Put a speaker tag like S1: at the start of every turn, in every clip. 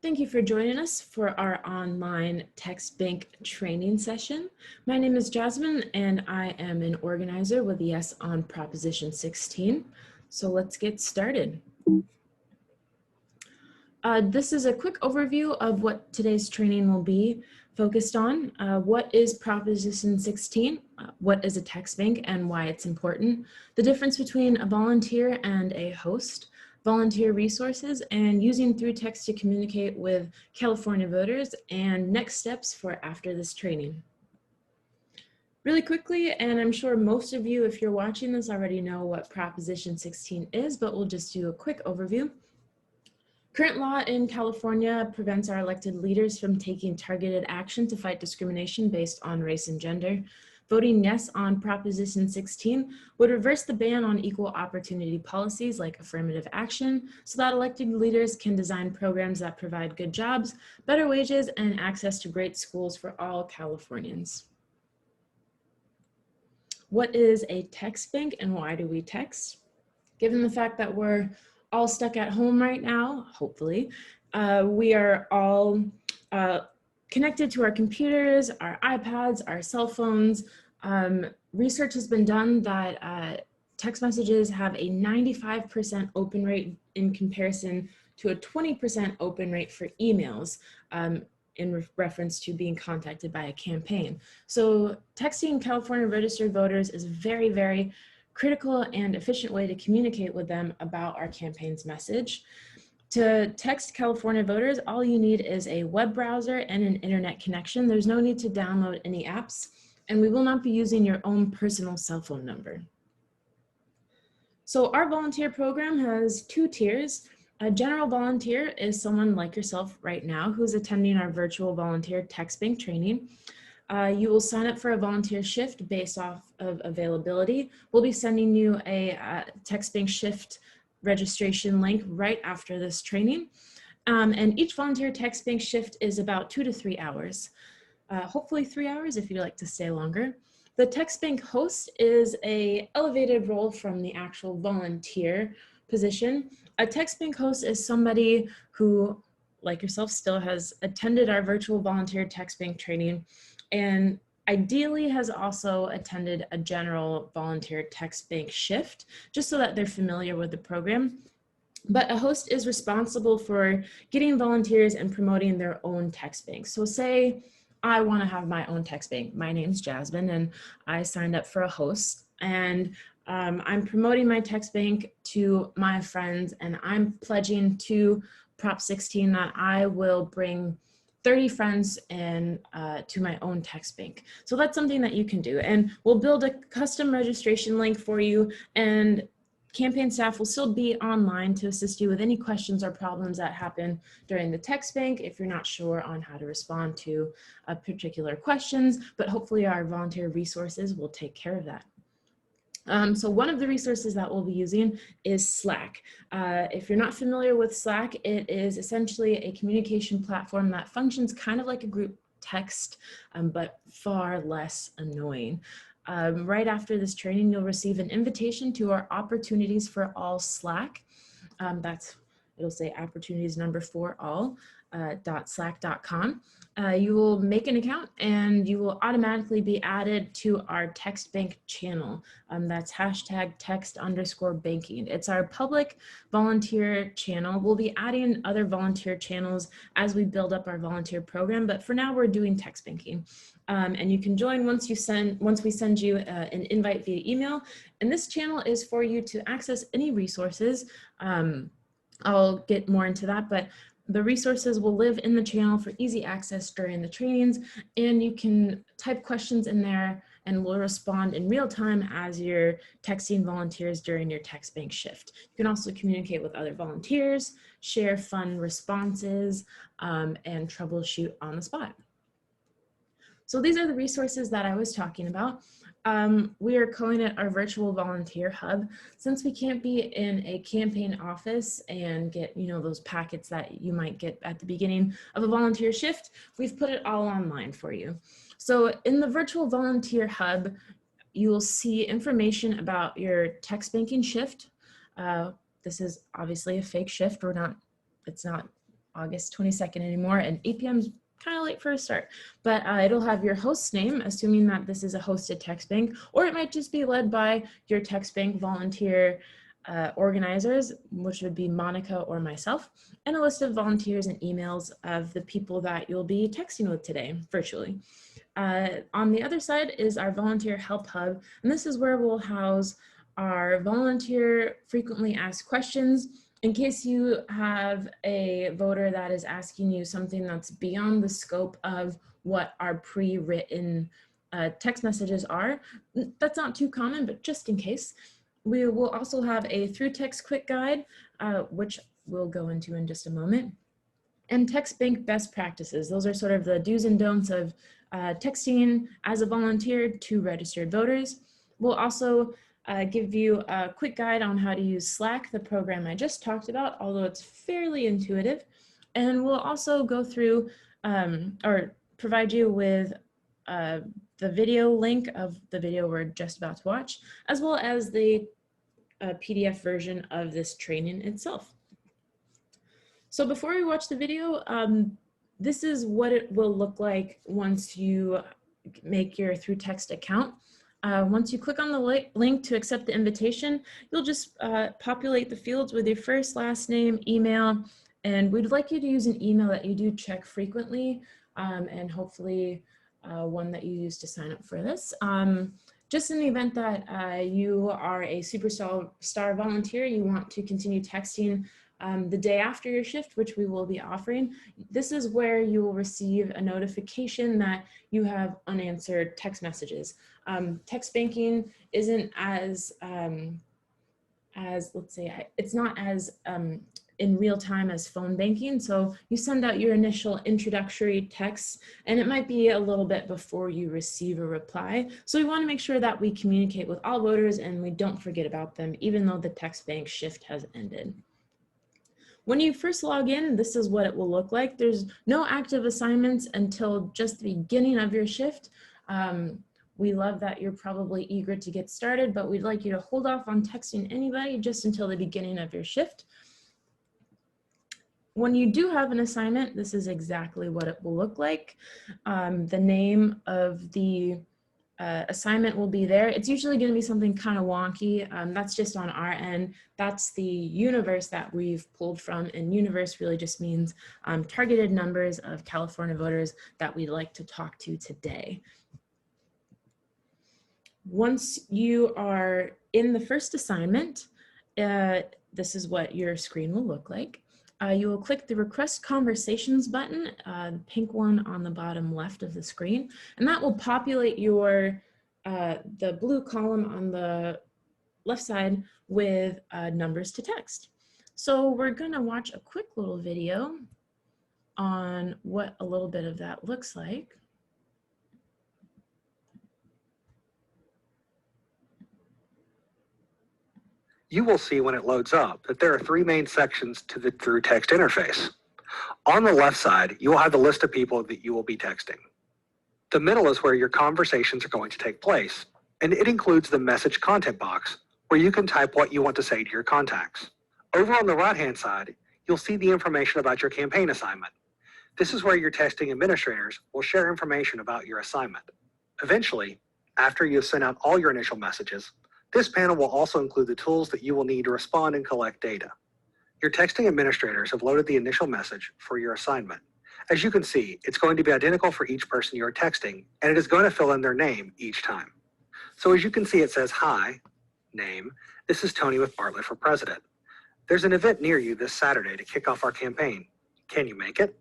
S1: Thank you for joining us for our online text bank training session. My name is Jasmine and I am an organizer with Yes on Proposition 16. So let's get started. This is a quick overview of what today's training will be focused on. What is Proposition 16? What is a text bank and why it's important? The difference between a volunteer and a host, volunteer resources, and using through text to communicate with California voters, and next steps for after this training. Really quickly, and I'm sure most of you, if you're watching this, already know what Proposition 16 is, but we'll just do a quick overview. Current law in California prevents our elected leaders from taking targeted action to fight discrimination based on race and gender. Voting yes on Proposition 16 would reverse the ban on equal opportunity policies like affirmative action so that elected leaders can design programs that provide good jobs, better wages, and access to great schools for all Californians. What is a text bank and why do we text? Given the fact that we're all stuck at home right now, hopefully, we are all connected to our computers, our iPads, our cell phones. Research has been done that text messages have a 95% open rate in comparison to a 20% open rate for emails in reference to being contacted by a campaign. So texting California registered voters is very, very critical and efficient way to communicate with them about our campaign's message. To text California voters, all you need is a web browser and an internet connection. There's no need to download any apps, and we will not be using your own personal cell phone number. So our volunteer program has two tiers. A general volunteer is someone like yourself right now who's attending our virtual volunteer text bank training. You will sign up for a volunteer shift based off of availability. We'll be sending you a text bank shift registration link right after this training. And each volunteer text bank shift is about 2 to 3 hours. Hopefully 3 hours if you'd like to stay longer. The text bank host is an elevated role from the actual volunteer position. A text bank host is somebody who, like yourself, still has attended our virtual volunteer text bank training and ideally has also attended a general volunteer text bank shift, just so that they're familiar with the program. But a host is responsible for getting volunteers and promoting their own text bank. So say I want to have my own text bank. My name's Jasmine and I signed up for a host, and I'm promoting my text bank to my friends, and I'm pledging to Prop 16 that I will bring 30 friends and to my own text bank. So that's something that you can do. And we'll build a custom registration link for you, and campaign staff will still be online to assist you with any questions or problems that happen during the text bank if you're not sure on how to respond to particular questions, but hopefully our volunteer resources will take care of that. So one of the resources that we'll be using is Slack. If you're not familiar with Slack, it is essentially a communication platform that functions kind of like a group text, but far less annoying. Right after this training, you'll receive an invitation to our Opportunities for All Slack. It'll say opportunities number 4 all. .slack.com. You will make an account and you will automatically be added to our text bank channel. That's hashtag text_banking. It's our public volunteer channel. We'll be adding other volunteer channels as we build up our volunteer program, but for now we're doing text banking. And you can join once we send you an invite via email. And this channel is for you to access any resources. I'll get more into that, but the resources will live in the channel for easy access during the trainings, and you can type questions in there and we'll respond in real time as you're texting volunteers during your text bank shift. You can also communicate with other volunteers, share fun responses, and troubleshoot on the spot. So these are the resources that I was talking about. We are calling it our virtual volunteer hub. Since we can't be in a campaign office and get, those packets that you might get at the beginning of a volunteer shift, we've put it all online for you. So in the virtual volunteer hub, you will see information about your text banking shift. This is obviously a fake shift. It's not August 22nd anymore, and 8 p.m. is kind of late for a start, but it'll have your host's name, assuming that this is a hosted text bank, or it might just be led by your text bank volunteer organizers, which would be Monica or myself, and a list of volunteers and emails of the people that you'll be texting with today virtually. On the other side is our volunteer help hub, and this is where we'll house our volunteer frequently asked questions in case you have a voter that is asking you something that's beyond the scope of what our pre-written text messages are. That's not too common, but just in case. We will also have a through text quick guide, which we'll go into in just a moment. And text bank best practices. Those are sort of the do's and don'ts of texting as a volunteer to registered voters. We'll also give you a quick guide on how to use Slack, the program I just talked about, although it's fairly intuitive. And we'll also go through or provide you with the video link of the video we're just about to watch, as well as the PDF version of this training itself. So before we watch the video, this is what it will look like once you make your through text account. Once you click on the link to accept the invitation, you'll just populate the fields with your first, last name, email, and we'd like you to use an email that you do check frequently, and hopefully one that you use to sign up for this. Just in the event that you are a superstar volunteer, you want to continue texting the day after your shift, which we will be offering, this is where you will receive a notification that you have unanswered text messages. Text banking isn't as let's say, it's not as in real time as phone banking. So you send out your initial introductory texts, and it might be a little bit before you receive a reply. So we want to make sure that we communicate with all voters and we don't forget about them, even though the text bank shift has ended. When you first log in, this is what it will look like. There's no active assignments until just the beginning of your shift. We love that you're probably eager to get started, but we'd like you to hold off on texting anybody just until the beginning of your shift. When you do have an assignment, this is exactly what it will look like. The name of the assignment will be there. It's usually going to be something kind of wonky. That's just on our end. That's the universe that we've pulled from, and universe really just means targeted numbers of California voters that we'd like to talk to today. Once you are in the first assignment, this is what your screen will look like. You will click the Request Conversations button, the pink one on the bottom left of the screen, and that will populate your the blue column on the left side with numbers to text. So we're going to watch a quick little video on what a little bit of that looks like.
S2: You will see when it loads up that there are three main sections to the through text interface. On the left side, you will have the list of people that you will be texting. The middle is where your conversations are going to take place, and it includes the message content box where you can type what you want to say to your contacts. Over on the right-hand side, you'll see the information about your campaign assignment. This is where your testing administrators will share information about your assignment. Eventually, after you've sent out all your initial messages, this panel will also include the tools that you will need to respond and collect data. Your texting administrators have loaded the initial message for your assignment. As you can see, it's going to be identical for each person you're texting, and it is going to fill in their name each time. So as you can see, it says, "Hi, name, this is Tony with Bartlett for President. There's an event near you this Saturday to kick off our campaign. Can you make it?"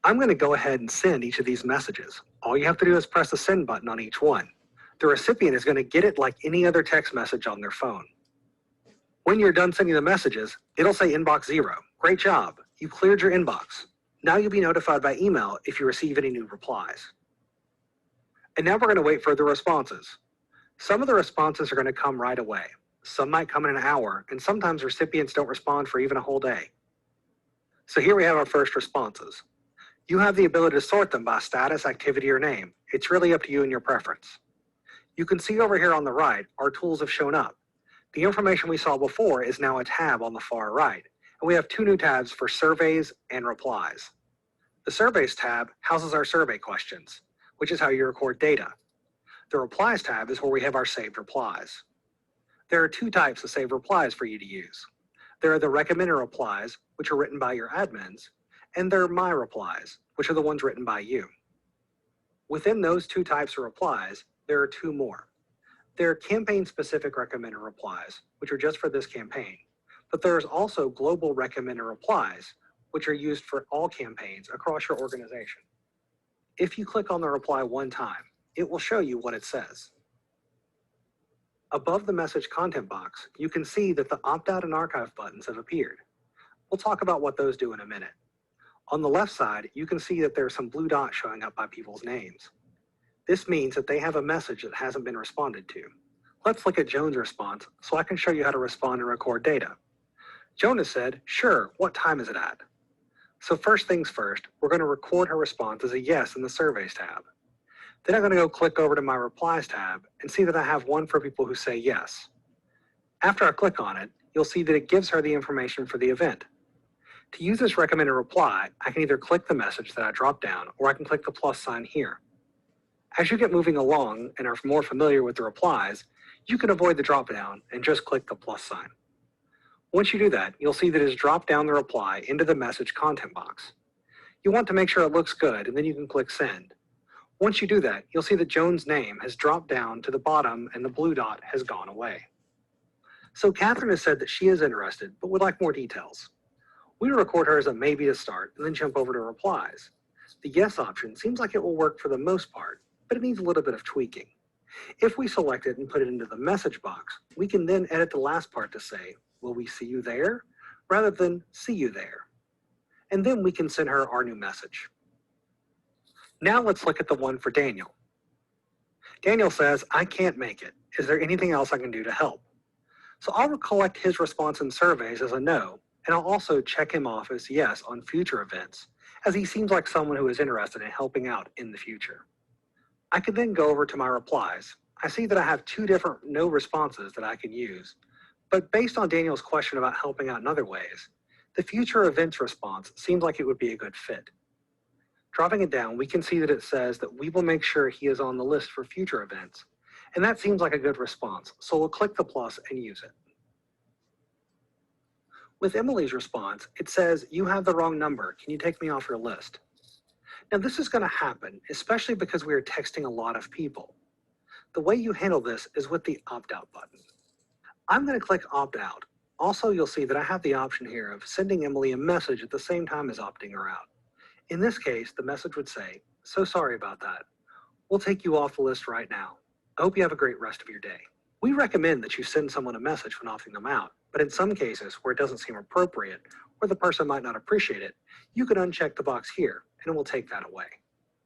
S2: I'm going to go ahead and send each of these messages. All you have to do is press the send button on each one. The recipient is going to get it like any other text message on their phone. When you're done sending the messages, it'll say inbox 0. Great job. You cleared your inbox. Now you'll be notified by email if you receive any new replies. And now we're going to wait for the responses. Some of the responses are going to come right away. Some might come in an hour, and sometimes recipients don't respond for even a whole day. So here we have our first responses. You have the ability to sort them by status, activity, or name. It's really up to you and your preference. You can see over here on the right, our tools have shown up. The information we saw before is now a tab on the far right, And we have two new tabs for surveys and replies. The surveys tab houses our survey questions, which is how you record data. The replies tab is where we have our saved replies. There are two types of saved replies for you to use. There are the recommended replies, which are written by your admins, and there are my replies, which are the ones written by you. Within those two types of replies, there are two more. There are campaign-specific recommended replies, which are just for this campaign, but there is also global recommended replies, which are used for all campaigns across your organization. If you click on the reply one time, it will show you what it says. Above the message content box, you can see that the opt-out and archive buttons have appeared. We'll talk about what those do in a minute. On the left side, you can see that there are some blue dots showing up by people's names. This means that they have a message that hasn't been responded to. Let's look at Joan's response so I can show you how to respond and record data. Joan has said, "Sure, what time is it at?" So first things first, we're going to record her response as a yes in the surveys tab. Then I'm going to go click over to my replies tab and see that I have one for people who say yes. After I click on it, you'll see that it gives her the information for the event. To use this recommended reply, I can either click the message that I dropped down or I can click the plus sign here. As you get moving along and are more familiar with the replies, you can avoid the drop down and just click the plus sign. Once you do that, you'll see that it has dropped down the reply into the message content box. You want to make sure it looks good and then you can click send. Once you do that, you'll see that Joan's name has dropped down to the bottom and the blue dot has gone away. So Catherine has said that she is interested, but would like more details. We record her as a maybe to start and then jump over to replies. The yes option seems like it will work for the most part, but it needs a little bit of tweaking. If we select it and put it into the message box, we can then edit the last part to say, "Will we see you there?" rather than "see you there." And then we can send her our new message. Now let's look at the one for Daniel. Daniel says, "I can't make it. Is there anything else I can do to help?" So I'll collect his response in surveys as a no, and I'll also check him off as yes on future events, as he seems like someone who is interested in helping out in the future. I can then go over to my replies. I see that I have two different no responses that I can use, but based on Daniel's question about helping out in other ways, the future events response seems like it would be a good fit. Dropping it down, we can see that it says that we will make sure he is on the list for future events, and that seems like a good response, so we'll click the plus and use it. With Emily's response, it says, "You have the wrong number. Can you take me off your list?" Now this is going to happen, especially because we are texting a lot of people. The way you handle this is with the opt-out button. I'm going to click opt-out. Also, you'll see that I have the option here of sending Emily a message at the same time as opting her out. In this case, the message would say, "So sorry about that. We'll take you off the list right now. I hope you have a great rest of your day." We recommend that you send someone a message when opting them out, but in some cases where it doesn't seem appropriate or the person might not appreciate it, you can uncheck the box here and it will take that away.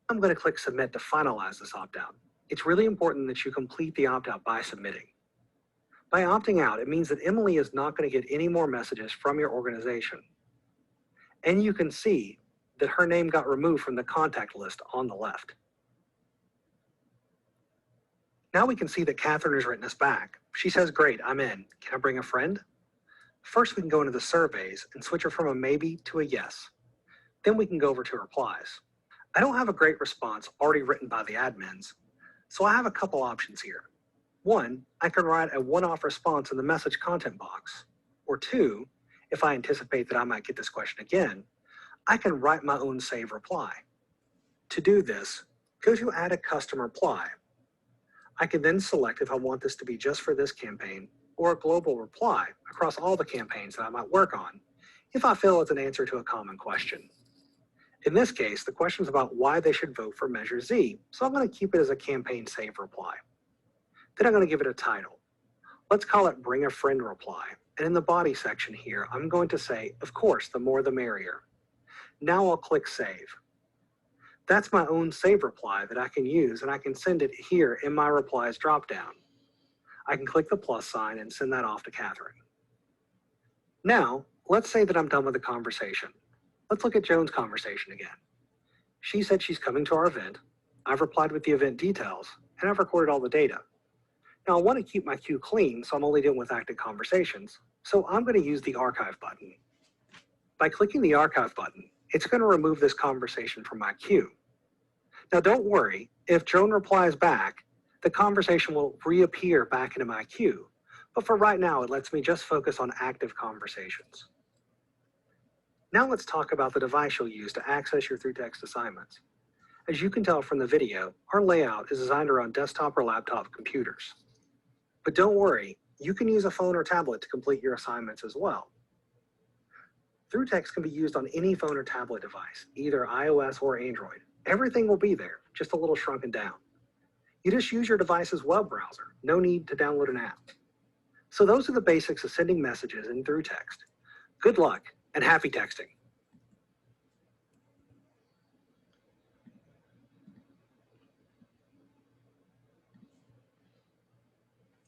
S2: I'm going to click submit to finalize this opt-out. It's really important that you complete the opt-out by submitting. By opting out, it means that Emily is not going to get any more messages from your organization. And you can see that her name got removed from the contact list on the left. Now we can see that Catherine has written us back. She says, "Great, I'm in. Can I bring a friend?" First, we can go into the surveys and switch her from a maybe to a yes. Then we can go over to replies. I don't have a great response already written by the admins, so I have a couple options here. One, I can write a one-off response in the message content box. Or two, if I anticipate that I might get this question again, I can write my own save reply. To do this, go to Add a Custom Reply. I can then select if I want this to be just for this campaign or a global reply across all the campaigns that I might work on, if I feel it's an answer to a common question. In this case, the question is about why they should vote for Measure Z, so I'm going to keep it as a campaign save reply. Then I'm going to give it a title. Let's call it Bring a Friend Reply, and in the body section here, I'm going to say, of course, the more the merrier. Now I'll click Save. That's my own save reply that I can use, and I can send it here in my replies dropdown. I can click the plus sign and send that off to Catherine. Now, let's say that I'm done with the conversation. Let's look at Joan's conversation again. She said she's coming to our event. I've replied with the event details, and I've recorded all the data. Now I want to keep my queue clean, so I'm only dealing with active conversations, so I'm going to use the archive button. By clicking the archive button, it's going to remove this conversation from my queue. Now don't worry, if Joan replies back, the conversation will reappear back into my queue. But for right now, it lets me just focus on active conversations. Now let's talk about the device you'll use to access your ThruText assignments. As you can tell from the video, our layout is designed around desktop or laptop computers. But don't worry, you can use a phone or tablet to complete your assignments as well. ThruText can be used on any phone or tablet device, either iOS or Android. Everything will be there, just a little shrunken down. You just use your device's web browser, no need to download an app. So those are the basics of sending messages in ThruText. Good luck and happy texting.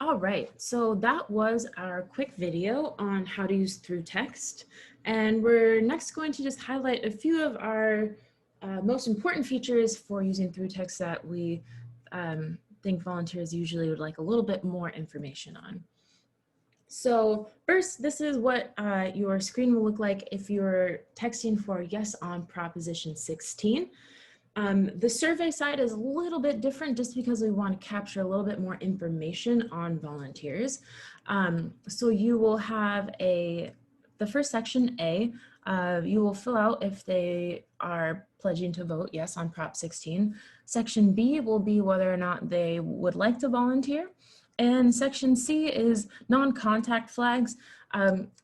S1: All right, so that was our quick video on how to use ThruText. And we're next going to just highlight a few of our most important features for using ThruText that we think volunteers usually would like a little bit more information on. So first, this is what your screen will look like if you're texting for yes on Proposition 16. The survey side is a little bit different just because we want to capture a little bit more information on volunteers. So you will have the first section A, you will fill out if they are pledging to vote yes on Prop 16. Section B will be whether or not they would like to volunteer. And section C is non-contact flags.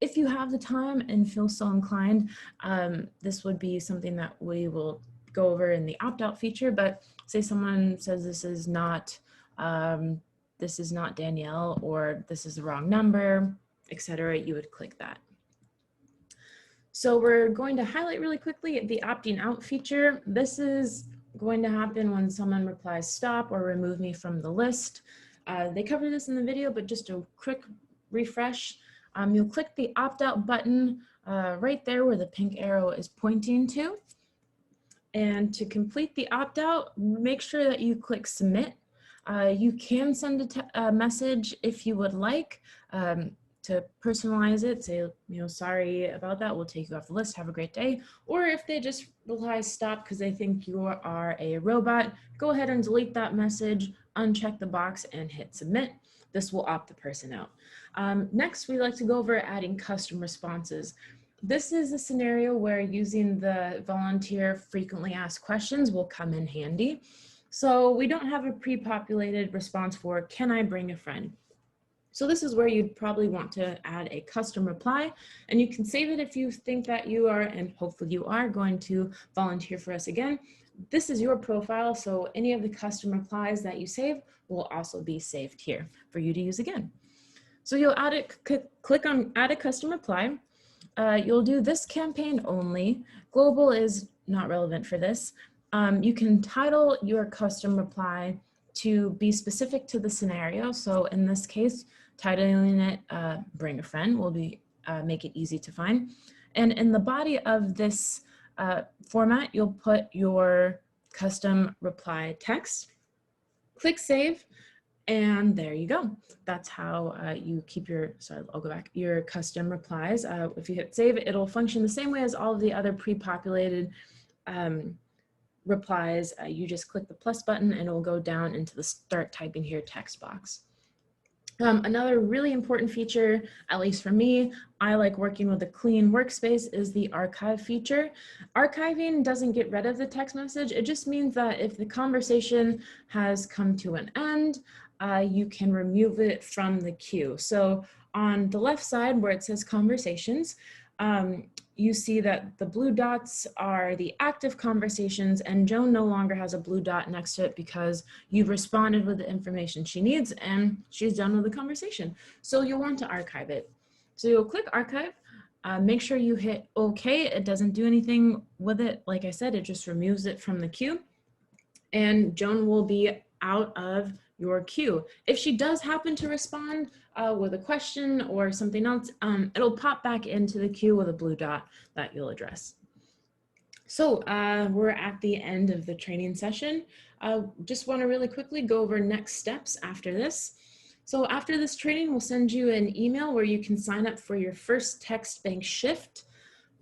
S1: If you have the time and feel so inclined, this would be something that we will go over in the opt-out feature, but say someone says this is not Danielle, or this is the wrong number, etc., you would click that. So we're going to highlight really quickly the opting out feature. This is going to happen when someone replies stop or remove me from the list. They cover this in the video, but just a quick refresh. You'll click the opt-out button right there where the pink arrow is pointing to. And to complete the opt-out, make sure that you click submit. You can send a message if you would like to personalize it, say, sorry about that, we'll take you off the list, have a great day. Or if they just reply stop because they think you are a robot, go ahead and delete that message, uncheck the box and hit submit. This will opt the person out. Next, we like to go over adding custom responses. This is a scenario where using the volunteer frequently asked questions will come in handy. So we don't have a pre-populated response for, can I bring a friend? So this is where you'd probably want to add a custom reply, and you can save it if you think that you are, and hopefully you are, going to volunteer for us again. This is your profile, so any of the custom replies that you save will also be saved here for you to use again. So you'll add it, click on add a custom reply. You'll do this campaign only. Global is not relevant for this. You can title your custom reply to be specific to the scenario. So in this case, titling it bring a friend will be make it easy to find. And in the body of this format, you'll put your custom reply text. Click save, and there you go. That's how you keep your, sorry, I'll go back, your custom replies. If you hit save, it'll function the same way as all of the other pre-populated replies. You just click the plus button and it will go down into the start typing here text box. Another really important feature, at least for me, I like working with a clean workspace, is the archive feature. Archiving doesn't get rid of the text message. It just means that if the conversation has come to an end, you can remove it from the queue. So on the left side where it says conversations, you see that the blue dots are the active conversations, and Joan no longer has a blue dot next to it because you've responded with the information she needs and she's done with the conversation. So you'll want to archive it. So you'll click archive, make sure you hit OK. It doesn't do anything with it. Like I said, it just removes it from the queue, and Joan will be out of your queue. If she does happen to respond with a question or something else, it'll pop back into the queue with a blue dot that you'll address. So we're at the end of the training session. Just want to really quickly go over next steps after this. So after this training, we'll send you an email where you can sign up for your first text bank shift.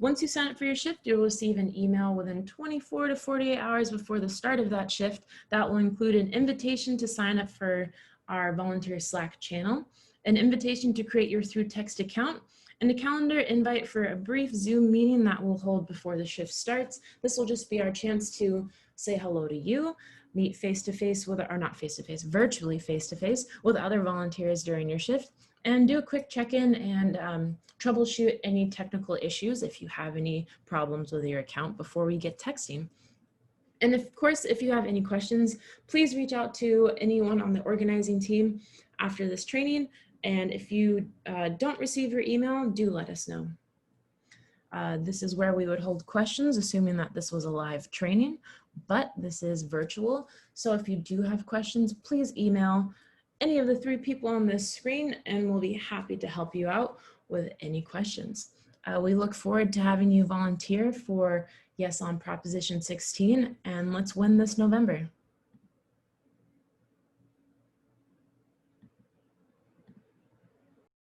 S1: Once you sign up for your shift, you'll receive an email within 24 to 48 hours before the start of that shift that will include an invitation to sign up for our volunteer Slack channel, an invitation to create your ThruText account, and a calendar invite for a brief Zoom meeting that we'll hold before the shift starts. This will just be our chance to say hello to you, meet face-to-face with, or not face-to-face, virtually face-to-face with other volunteers during your shift, and do a quick check-in and troubleshoot any technical issues if you have any problems with your account before we get texting. And of course, if you have any questions, please reach out to anyone on the organizing team after this training. And if you don't receive your email, do let us know. This is where we would hold questions, assuming that this was a live training, but this is virtual. So if you do have questions, please email any of the 3 people on this screen and we'll be happy to help you out with any questions. We look forward to having you volunteer for Yes on Proposition 16, and let's win this November.